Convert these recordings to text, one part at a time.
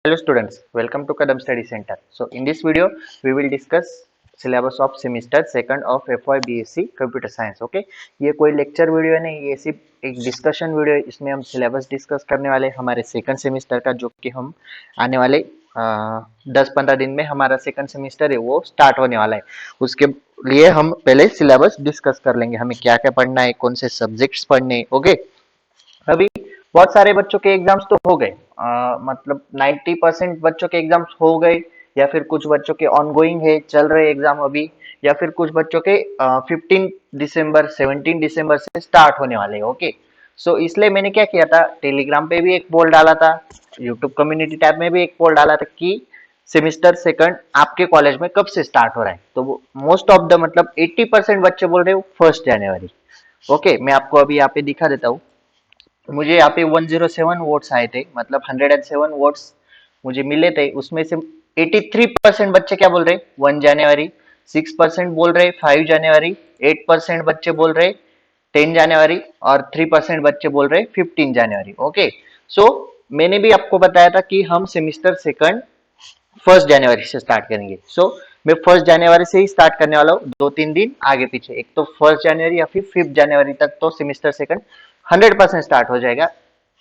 Hello students, welcome to Kadam Study Center. So in this video, we will discuss syllabus of semester second of FY BSc Computer Science. Okay, ये कोई lecture video नहीं, ये सिर्फ एक discussion video है। इसमें हम syllabus discuss करने वाले हमारे सेकंड सेमेस्टर का, जो कि हम आने वाले 10-15 दिन में हमारा सेकंड सेमेस्टर है वो स्टार्ट होने वाला है। उसके लिए हम पहले सिलेबस डिस्कस कर लेंगे, हमें क्या क्या पढ़ना है, कौन से सब्जेक्ट्स पढ़ने हैं। ओके, अभी बहुत सारे बच्चों के एग्जाम्स तो हो गए, मतलब 90% बच्चों के एग्जाम्स हो गए, या फिर कुछ बच्चों के ऑनगोइंग है, चल रहे एग्जाम अभी, या फिर कुछ बच्चों के 15 दिसंबर 17 दिसंबर से स्टार्ट होने वाले हैं। ओके, सो इसलिए मैंने क्या किया था, टेलीग्राम पे भी एक पोल डाला था, यूट्यूब कम्युनिटी टैब में भी एक पोल डाला था कि सेमिस्टर सेकंड आपके कॉलेज में कब से स्टार्ट हो रहा है। तो मोस्ट ऑफ द मतलब 80% बच्चे बोल रहे हो 1 जनवरी। ओके, मैं आपको अभी यहाँ पे दिखा देता हूँ। मुझे यहाँ पे 107 वोट्स आए थे, मतलब 107 वोट्स मुझे मिले थे। उसमें से 83% बच्चे क्या बोल रहे 1 जनवरी, 6% बोल रहे 5 जनवरी, 8% बच्चे बोल रहे 10 जनवरी और 3% बच्चे बोल रहे 15 जनवरी। ओके, सो मैंने भी आपको बताया था कि हम सेमिस्टर सेकंड 1 जनवरी से स्टार्ट करेंगे। सो मैं 1 जनवरी से ही स्टार्ट करने वाला हूँ, 2-3 दिन आगे पीछे, एक तो 1 जनवरी या फिर 5 जनवरी तक तो सेमिस्टर सेकंड 100% स्टार्ट हो जाएगा।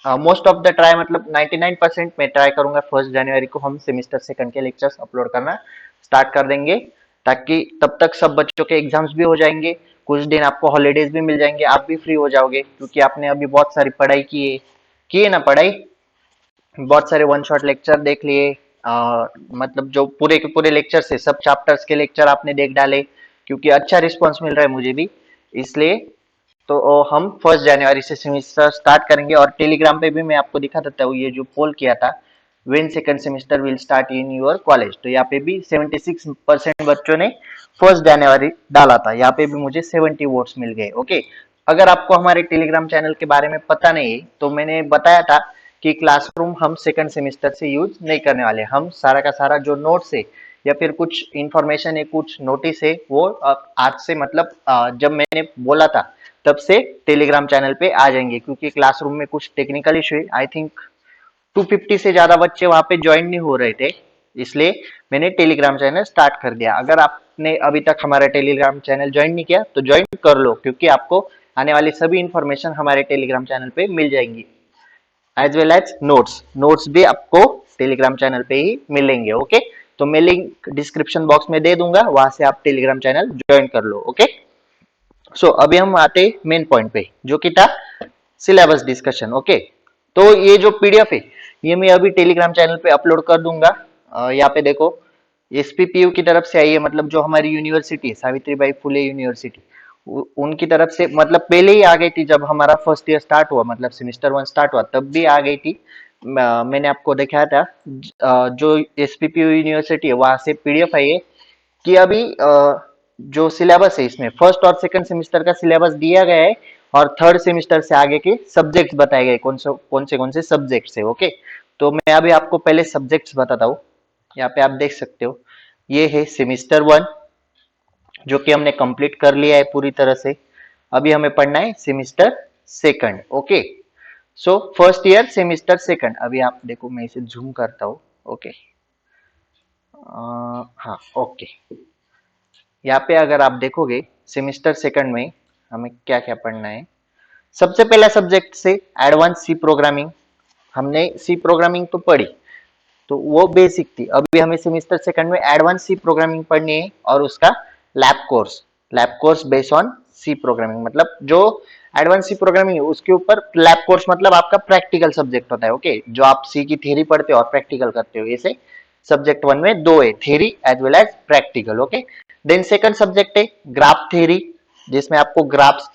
मोस्ट ऑफ द ट्राई, मतलब 99% मैं ट्राई करूंगा 1 जनवरी को हम सेमिस्टर सेकंड के लेक्चर्स अपलोड करना स्टार्ट कर देंगे, ताकि तब तक सब बच्चों के एग्जाम्स भी हो जाएंगे, कुछ दिन आपको हॉलीडेज भी मिल जाएंगे, आप भी फ्री हो जाओगे, क्योंकि आपने अभी बहुत सारी पढ़ाई की है ना, पढ़ाई बहुत सारे वन शॉट लेक्चर देख लिए, मतलब जो पूरे के पूरे लेक्चर से सब चैप्टर्स के लेक्चर आपने देख डाले, क्योंकि अच्छा रिस्पांस मिल रहा है मुझे भी, इसलिए तो हम 1 जनवरी से सेमेस्टर स्टार्ट करेंगे। और टेलीग्राम पे भी मैं आपको दिखा देता हूँ, ये जो पोल किया था, when second semester will start in your college, तो यहाँ पे भी 76% बच्चों ने 1 जनवरी डाला था। यहाँ पे भी मुझे 70 वोट्स मिल गए। ओके, अगर आपको हमारे टेलीग्राम चैनल के बारे में पता नहीं है, तो मैंने बताया था कि क्लासरूम हम सेकंड सेमेस्टर से यूज नहीं करने वाले, हम सारा का सारा जो नोट्स है या फिर कुछ इंफॉर्मेशन है, कुछ नोटिस है, वो आज से मतलब जब मैंने बोला था तब से टेलीग्राम चैनल पे आ जाएंगे, क्योंकि क्लासरूम में कुछ टेक्निकल इशू है। आई थिंक 250 से ज्यादा बच्चे वहां पे ज्वाइन नहीं हो रहे थे, इसलिए मैंने टेलीग्राम चैनल स्टार्ट कर दिया। अगर आपने अभी तक हमारा टेलीग्राम चैनल ज्वाइन नहीं किया तो ज्वाइन कर लो, क्योंकि आपको आने वाली सभी इंफॉर्मेशन हमारे टेलीग्राम चैनल पे मिल जाएंगी, एज वेल एज नोट्स भी आपको टेलीग्राम चैनल पे ही मिलेंगे। ओके, तो मैं लिंक डिस्क्रिप्शन बॉक्स में दे दूंगा, वहां से आप टेलीग्राम चैनल ज्वाइन कर लो। ओके, सो अभी हम आते मेन पॉइंट पे, जो कि था सिलेबस डिस्कशन। ओके, तो ये जो पीडीएफ है ये मैं अभी टेलीग्राम चैनल पे अपलोड कर दूंगा। यहाँ पे देखो, एसपीपीयू की तरफ से आई है, मतलब जो हमारी यूनिवर्सिटी है, सावित्रीबाई फुले यूनिवर्सिटी, उनकी तरफ से, मतलब पहले ही आ गई थी जब हमारा फर्स्ट ईयर स्टार्ट हुआ, मतलब सेमेस्टर 1 स्टार्ट हुआ तब भी आ गई थी। मैंने आपको दिखाया था, जो एसपीपीयू यूनिवर्सिटी है वहां से पीडीएफ आई है कि अभी जो सिलेबस है इसमें फर्स्ट और सेकंड सेमेस्टर का सिलेबस दिया गया है, और थर्ड सेमेस्टर से आगे के सब्जेक्ट्स बताए गए, कौन से सब्जेक्ट्स है। ओके, तो मैं अभी आपको पहले सब्जेक्ट्स बताता हूँ। यहाँ पे आप देख सकते हो, ये है सेमेस्टर 1, जो कि हमने कंप्लीट कर लिया है पूरी तरह से। अभी हमें पढ़ना है semester second. Okay, so first year semester second, अभी आप देखो मैं इसे जूम करता हूँ। ओके, हाँ, ओके, यहाँ पे अगर आप देखोगे सेमेस्टर सेकंड में हमें क्या क्या पढ़ना है। सबसे पहला सब्जेक्ट से एडवांस सी प्रोग्रामिंग, हमने सी प्रोग्रामिंग तो पढ़ी, तो वो बेसिक थी। अभी हमें सेमेस्टर सेकंड में एडवांस सी प्रोग्रामिंग पढ़नी है, और उसका lab course based on C programming, मतलब जो एडवांस सी प्रोग्रामिंग है उसके ऊपर लैब कोर्स, मतलब आपका प्रैक्टिकल सब्जेक्ट होता है। ओके, जो आप सी की थ्योरी पढ़ते हो और प्रैक्टिकल करते हो, ऐसे सब्जेक्ट 1 में दो है, theory as well as practical. Okay, then second subject है ग्राफ थ्योरी, जिसमें आपको ग्राफ्स,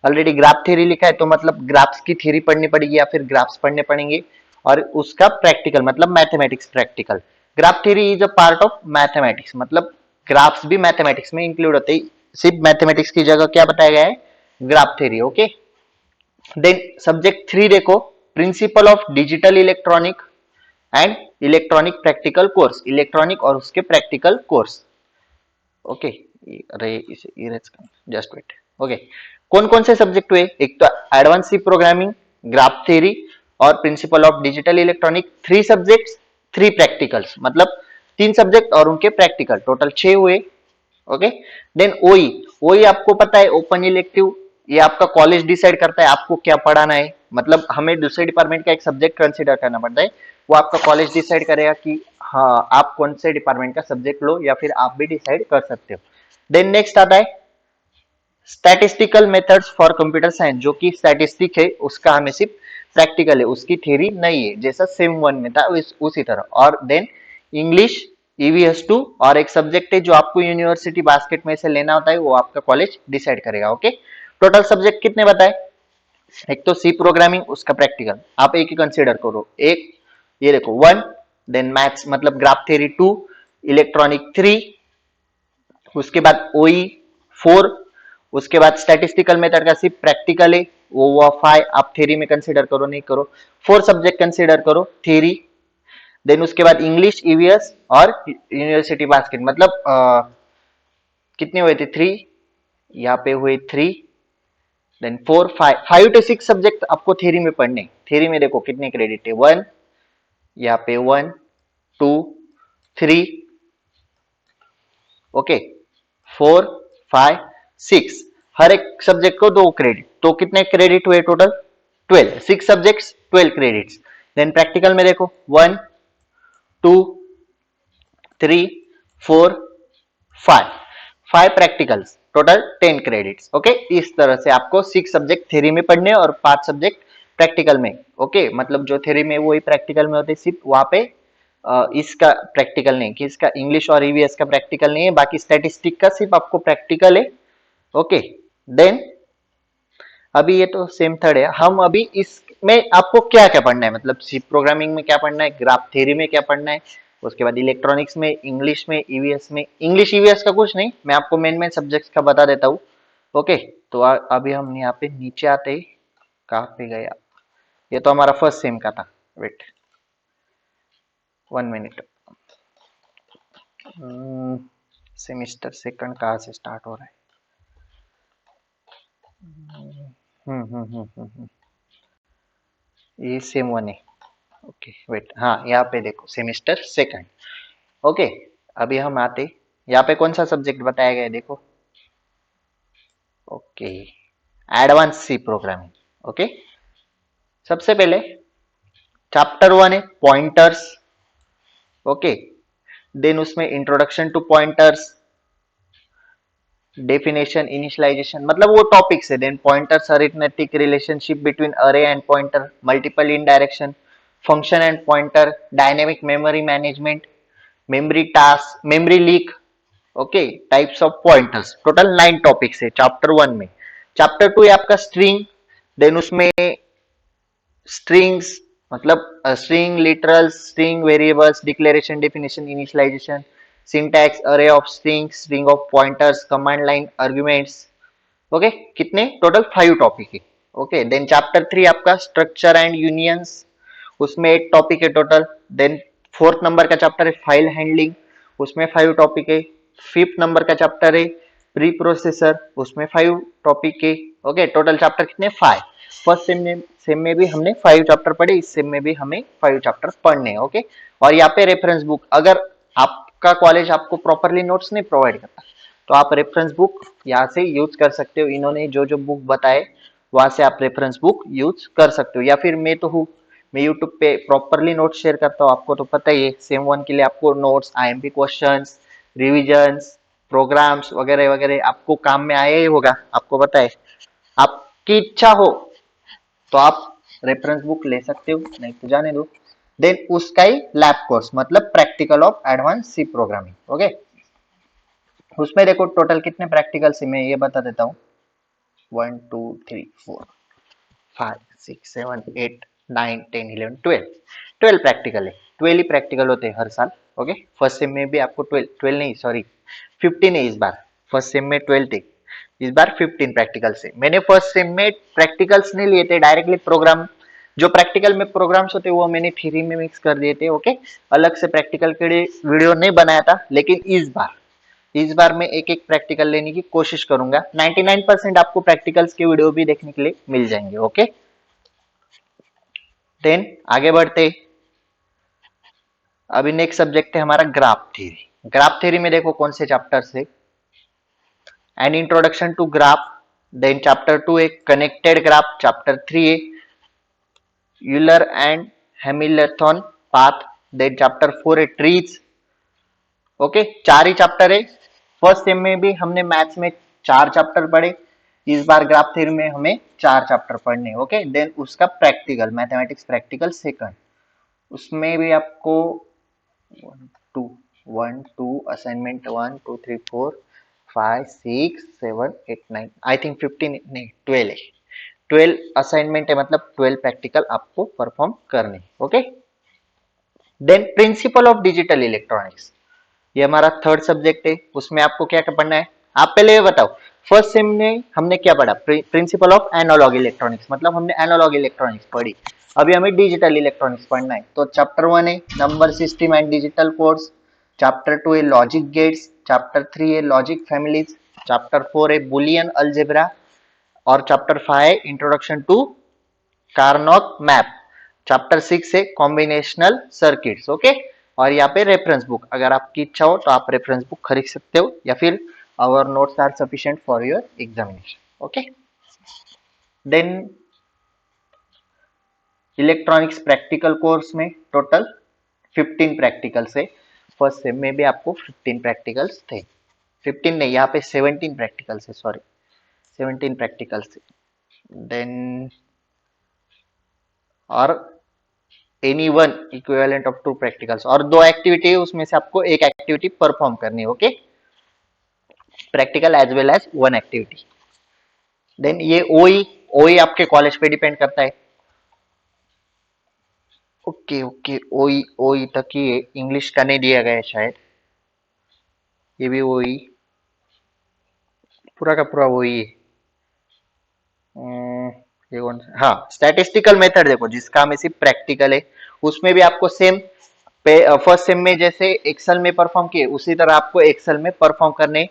ऑलरेडी ग्राफ थ्योरी लिखा है तो मतलब ग्राफ्स की थ्योरी पढ़नी पड़ेगी या फिर ग्राफ्स पढ़ने पड़ेंगे, और उसका प्रैक्टिकल मतलब mathematics practical. Graph theory is a part of mathematics, मतलब ग्राफ्स भी मैथमेटिक्स में इंक्लूड होते हैं, सिर्फ मैथमेटिक्स की जगह क्या बताया गया है, graph theory. Okay, then subject 3 देखो, principle of digital electronic and electronic practical course, electronic और उसके प्रैक्टिकल कोर्स। ओके, अरे इसे इरेज कर, जस्ट वेट। ओके, कौन कौन से सब्जेक्ट हुए, एक तो advance C programming, graph theory और principle of digital electronic, 3 subjects, 3 practicals, मतलब 3 सब्जेक्ट और उनके प्रैक्टिकल, टोटल 6 हुए। ओके, देन ओई, ओई आपको पता है ओपन इलेक्टिव, ये आपका कॉलेज डिसाइड करता है आपको क्या पढ़ाना है, मतलब हमें दूसरे डिपार्टमेंट का एक सब्जेक्ट कंसीडर करना पड़ता है, वो आपका कॉलेज डिसाइड करेगा कि हाँ आप कौन से डिपार्टमेंट का सब्जेक्ट लो, या फिर आप भी डिसाइड कर सकते हो। देन नेक्स्ट आता है statistical methods for computer science, जो कि स्टैटिस्टिक है उसका हमें सिर्फ प्रैक्टिकल है, उसकी थ्योरी नहीं है, जैसा सेम वन में था उसी तरह। और देन इंग्लिश ईवीएस 2, और एक सब्जेक्ट है जो आपको यूनिवर्सिटी बास्केट में से लेना होता है, वो आपका कॉलेज डिसाइड करेगा। ओके, टोटल सब्जेक्ट कितने बताए, एक तो सी प्रोग्रामिंग, उसका प्रैक्टिकल आप एक ही कंसीडर करो, एक ये देखो 1, देन मैथ्स मतलब ग्राफ थ्योरी 2, इलेक्ट्रॉनिक 3, उसके बाद ओई 4, उसके बाद स्टैटिस्टिकल मेथड का सिर्फ प्रैक्टिकल है वो हुआ 5, आप थ्योरी में कंसीडर करो नहीं करो, 4 सब्जेक्ट कंसीडर करो थ्योरी। देन उसके बाद इंग्लिश ईवीएस और यूनिवर्सिटी बास्केट, मतलब कितने हुए थे 3, यहाँ पे हुए 3, देन 4 5 to 6 सब्जेक्ट आपको थ्योरी में पढ़ने, थ्योरी में देखो कितने क्रेडिट है, 1, यहाँ पे 1 2 3, ओके 4 5 6, हर एक सब्जेक्ट को 2 क्रेडिट, तो कितने क्रेडिट हुए total 12, 6 subjects 12 credits. Then practical में देखो 1 2 3 4 5, 5 प्रैक्टिकल्स, टोटल 10 क्रेडिट्स। ओके, इस तरह से आपको 6 सब्जेक्ट थ्योरी में पढ़ने और 5 सब्जेक्ट प्रैक्टिकल में। ओके, मतलब जो थ्योरी में वही प्रैक्टिकल में होते, सिर्फ वहां पे इसका प्रैक्टिकल नहीं, कि इसका इंग्लिश और ईवीएस का प्रैक्टिकल नहीं है, बाकी स्टैटिस्टिक का सिर्फ आपको प्रैक्टिकल है। ओके, देन अभी ये तो सेम थर्ड है, हम अभी इसमें आपको क्या क्या पढ़ना है, मतलब सी प्रोग्रामिंग में क्या पढ़ना है, ग्राफ थ्योरी में क्या पढ़ना है, उसके बाद इलेक्ट्रॉनिक्स में, इंग्लिश में, ईवीएस में। इंग्लिश ईवीएस का कुछ नहीं, मैं आपको मेन मेन सब्जेक्ट्स का बता देता हूँ। ओके, तो अभी हम यहाँ पे नीचे आते ही, कहाँ पे गया, ये तो हमारा फर्स्ट सेम का था, वेट 1 मिनट, सेमिस्टर सेकंड कहाँ से स्टार्ट हो रहा है, ये सेम वन है। ओके वेट, हाँ यहाँ पे देखो सेमिस्टर सेकंड। ओके, अभी हम आते, यहाँ पे कौन सा सब्जेक्ट बताया गया है देखो, okay advance C programming. Okay, सबसे पहले चैप्टर 1 है पॉइंटर्स। ओके, देन उसमें introduction to pointers, definition, initialisation, मतलब वो टॉपिक्स है। Then pointers, arithmetic relationship between array and pointer, multiple indirection, function and pointer, dynamic memory management, memory task, memory leak. Okay, types of pointers, total 9 topics है chapter 1 में। Chapter 2 है आपका string, then उसमें strings, मतलब string, literals, string variables, declaration, definition, initialisation, syntax, array of strings, string of pointers, command line, arguments. Okay, कितने total 5 topic है। Okay, then chapter 3 आपका structure and unions, उसमें 8 topic है total. Then fourth number का chapter है file handling, उसमें 5 topic है। Fifth number का चैप्टर है प्री प्रोसेसर, उसमें 5 टॉपिक है। ओके, टोटल चैप्टर कितने 5। फर्स्ट सेम में भी हमने 5 चैप्टर पढ़े, इस सेम में भी हमें 5 चैप्टर पढ़ने हैं। ओके, और यहाँ पे रेफरेंस बुक, अगर आपका कॉलेज आपको प्रॉपरली नोट्स नहीं प्रोवाइड करता तो आप रेफरेंस बुक यहाँ से यूज कर सकते हो, इन्होंने जो जो बुक बताए वहां से आप रेफरेंस बुक यूज कर सकते हो। या फिर मैं तो हूँ, मैं यूट्यूब पे प्रॉपरली नोट्स शेयर करता हूँ, आपको तो पता ही है, सेम वन के लिए आपको notes, IMP questions, revisions, programs वगैरह वगैरह आपको काम में आया ही होगा, आपको पता है। आपकी इच्छा हो तो आप रेफरेंस बुक ले सकते हो, नहीं तो जाने दो। देन उसका ही लैब कोर्स, मतलब practical of advance C programming. Okay, उसमें देखो टोटल कितने प्रैक्टिकल से मैं ये बता देता हूँ, 1 2 3 4 5 6 7 8 9 10 11 12, 12 प्रैक्टिकल है। 12 ही प्रैक्टिकल होते हैं हर साल। ओके, फर्स्ट सेम में भी आपको 12 नहीं सॉरी 15 है इस बार, फर्स्ट सेम में 12 थे, इस बार 15 प्रैक्टिकल से। मैंने फर्स्ट सेम में प्रैक्टिकल्स नहीं लिए थे, डायरेक्टली प्रोग्राम, जो प्रैक्टिकल में प्रोग्राम्स होते वो मैंने थ्योरी में मिक्स कर दिए थे। ओके, अलग से प्रैक्टिकल के लिए वीडियो नहीं बनाया था, लेकिन इस बार मैं एक एक प्रैक्टिकल लेने की कोशिश करूंगा। 99% आपको प्रैक्टिकल्स के वीडियो भी देखने के लिए मिल जाएंगे। ओके, देन आगे बढ़ते, अभी नेक्स्ट सब्जेक्ट है हमारा ग्राफ थ्योरी। ग्राफ थ्योरी में देखो कौन से चैप्टर से, an introduction to graph, then chapter 2 है कनेक्टेड ग्राफ, चैप्टर 3 है Euler and Hamilton path, then chapter 4 है ट्रीज। ओके, चार ही चैप्टर है। फर्स्ट सेम में भी हमने मैथ्स में 4 चैप्टर पढ़े, इस बार ग्राफ थ्योरी में हमें 4 चैप्टर पढ़ने। ओके, देन उसका प्रैक्टिकल, मैथमेटिक्स प्रैक्टिकल सेकंड, उसमें भी आपको 1 2 असाइनमेंट 1 2 3 4 5 6 7 8 9 आई थिंक 15 नहीं 12 है। 12 असाइनमेंट है, मतलब 12 प्रैक्टिकल आपको परफॉर्म करने। Okay, then principle of digital electronics, ये हमारा थर्ड सब्जेक्ट है। उसमें आपको क्या क्या पढ़ना है, आप पहले ये बताओ। फर्स्ट सेम में हमने क्या पढ़ा, प्रिंसिपल ऑफ एनालॉग इलेक्ट्रॉनिक्स, मतलब हमने एनालॉग इलेक्ट्रॉनिक्स पढ़ी। अभी हमें डिजिटल इलेक्ट्रॉनिक्स पढ़ना है, तो चैप्टर 1 है number system and digital codes, chapter 2 है लॉजिक गेट्स, चैप्टर 3 है लॉजिक फैमिलीज, चैप्टर 4 है बुलियन अलजेब्रा, और चैप्टर 5 है इंट्रोडक्शन टू कार्नोग मैप, चैप्टर 6 है कॉम्बिनेशनल सर्किट्स। ओके, और यहाँ पे रेफरेंस बुक, अगर आपकी इच्छा हो तो आप रेफरेंस बुक खरीद सकते हो, या फिर our notes are sufficient for your examination. Okay, then electronics practical course में टोटल 15 प्रैक्टिकल्स है। फर्स्ट सेम में भी आपको 15 प्रैक्टिकल्स थे, 15 नहीं, यहाँ पे 17 प्रैक्टिकल्स है, सॉरी 17 प्रैक्टिकल्स है। देन और any one equivalent of 2 practicals, और 2 एक्टिविटी है, उसमें से आपको एक एक्टिविटी परफॉर्म करनी है। Okay, practical as well as 1 activity. Then ये ओई आपके कॉलेज पे डिपेंड करता है। ओके ओके, ओई तक ही है, इंग्लिश का नहीं दिया गया है शायद, ये भी ओई पूरा का पूरा वही है। ये कौन सा, हाँ स्टैटिस्टिकल मेथड देखो, जिसका में सिर्फ प्रैक्टिकल है, उसमें भी आपको सेम फर्स्ट सेम में जैसे एक्सेल में परफॉर्म किए, उसी तरह आपको एक्सेल में परफॉर्म करने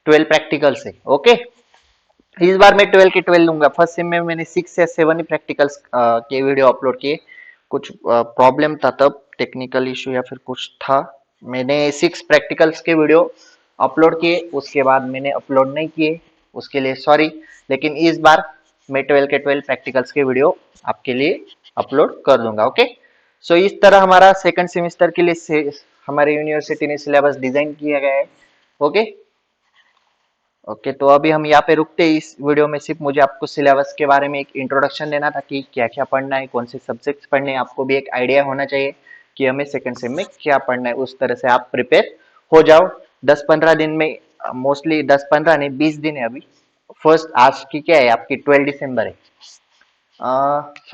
12 प्रैक्टिकल्स है। ओके, इस बार मैं 12 के 12 लूंगा। फर्स्ट सेम में मैंने 6 या 7 ही प्रैक्टिकल्स के वीडियो अपलोड किए, कुछ प्रॉब्लम था तब, टेक्निकल इशू या फिर कुछ था, मैंने 6 प्रैक्टिकल्स के वीडियो अपलोड किए, उसके बाद मैंने अपलोड नहीं किए, उसके लिए सॉरी। लेकिन इस बार मैं 12 के 12 प्रैक्टिकल्स के वीडियो आपके लिए अपलोड कर दूंगा। ओके, सो इस तरह हमारा सेकंड सेमेस्टर के लिए हमारे यूनिवर्सिटी ने सिलेबस डिजाइन किया गया है। ओके ओके, तो अभी हम यहाँ पे रुकते हैं इस वीडियो में। सिर्फ मुझे आपको सिलेबस के बारे में एक इंट्रोडक्शन देना था कि क्या क्या पढ़ना है, कौन से सब्जेक्ट्स पढ़ने हैं, आपको भी एक आइडिया होना चाहिए कि हमें सेकंड सेम में क्या पढ़ना है, उस तरह से आप प्रिपेयर हो जाओ। 10-15 दिन में, मोस्टली 10-15 नहीं 20 दिन है अभी। फर्स्ट आज की क्या है आपकी 12 दिसंबर है,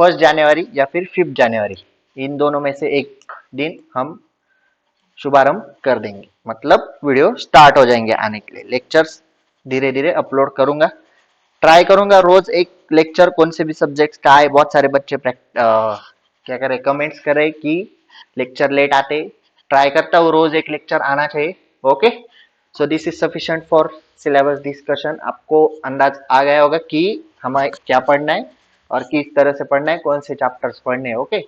1 जनवरी या फिर 5 जनवरी, इन दोनों में से एक दिन हम शुभारंभ कर देंगे, मतलब वीडियो स्टार्ट हो जाएंगे आने के लिए। लेक्चर्स धीरे धीरे अपलोड करूंगा, ट्राई करूंगा रोज एक लेक्चर कौन से भी सब्जेक्ट्स का है। बहुत सारे बच्चे क्या करे, कमेंट्स करे कि लेक्चर लेट आते, ट्राई करता हूँ रोज एक लेक्चर आना चाहिए। Okay, so this is sufficient for syllabus discussion. आपको अंदाज आ गया होगा कि हमें क्या पढ़ना है और किस तरह से पढ़ना है, कौन से चैप्टर्स पढ़ने हैं। ओके,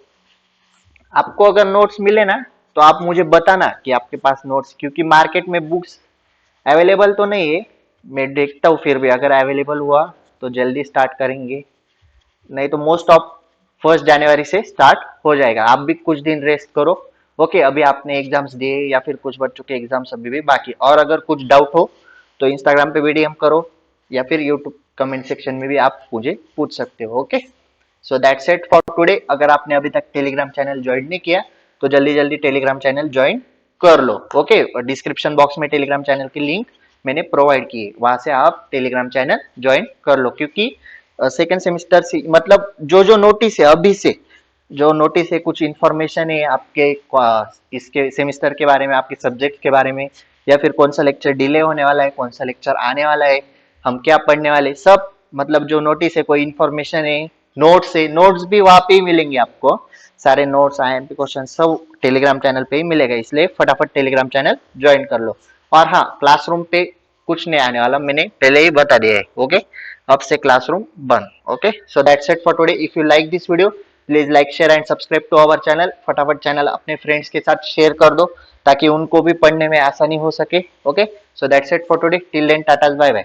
आपको अगर नोट्स मिले ना तो आप मुझे बताना कि आपके पास नोट्स, क्योंकि मार्केट में बुक्स अवेलेबल तो नहीं है, मैं देखता हूँ, फिर भी अगर अवेलेबल हुआ तो जल्दी स्टार्ट करेंगे, नहीं तो मोस्ट ऑफ 1 जनवरी से स्टार्ट हो जाएगा। आप भी कुछ दिन रेस्ट करो। ओके, अभी आपने एग्जाम्स दिए या फिर कुछ बच्चों के एग्जाम्स अभी भी बाकी, और अगर कुछ डाउट हो तो इंस्टाग्राम पे वीडियो करो या फिर यूट्यूब कमेंट सेक्शन में भी आप मुझे पूछ सकते हो। Okay, so that's it for today. अगर आपने अभी तक टेलीग्राम चैनल ज्वाइन नहीं किया तो जल्दी जल्दी टेलीग्राम चैनल ज्वाइन कर लो। ओके, डिस्क्रिप्शन बॉक्स में टेलीग्राम चैनल की लिंक मैंने प्रोवाइड की है, वहां से आप टेलीग्राम चैनल ज्वाइन कर लो, क्योंकि सेकेंड सेमेस्टर से मतलब जो जो नोटिस है अभी से, जो नोटिस है, कुछ इन्फॉर्मेशन है आपके इसके सेमेस्टर के बारे में, आपके सब्जेक्ट के बारे में, या फिर कौन सा लेक्चर डिले होने वाला है, कौन सा लेक्चर आने वाला है, हम क्या पढ़ने वाले, सब मतलब जो नोटिस है, कोई इन्फॉर्मेशन है, नोट्स है, नोट्स भी वहां पे ही मिलेंगे आपको। सारे नोट्स आईएमपी क्वेश्चन सब टेलीग्राम चैनल पे ही मिलेगा, इसलिए फटाफट टेलीग्राम चैनल ज्वाइन कर लो। और हाँ, क्लासरूम पे कुछ नहीं आने वाला, मैंने पहले ही बता दिया है। ओके, अब से क्लासरूम बंद। Okay, so that's it for today. If you like this video please like share and subscribe to our channel. फटाफट चैनल अपने फ्रेंड्स के साथ शेयर कर दो ताकि उनको भी पढ़ने में आसानी हो सके। Okay, so that's it for today, till then tata bye bye.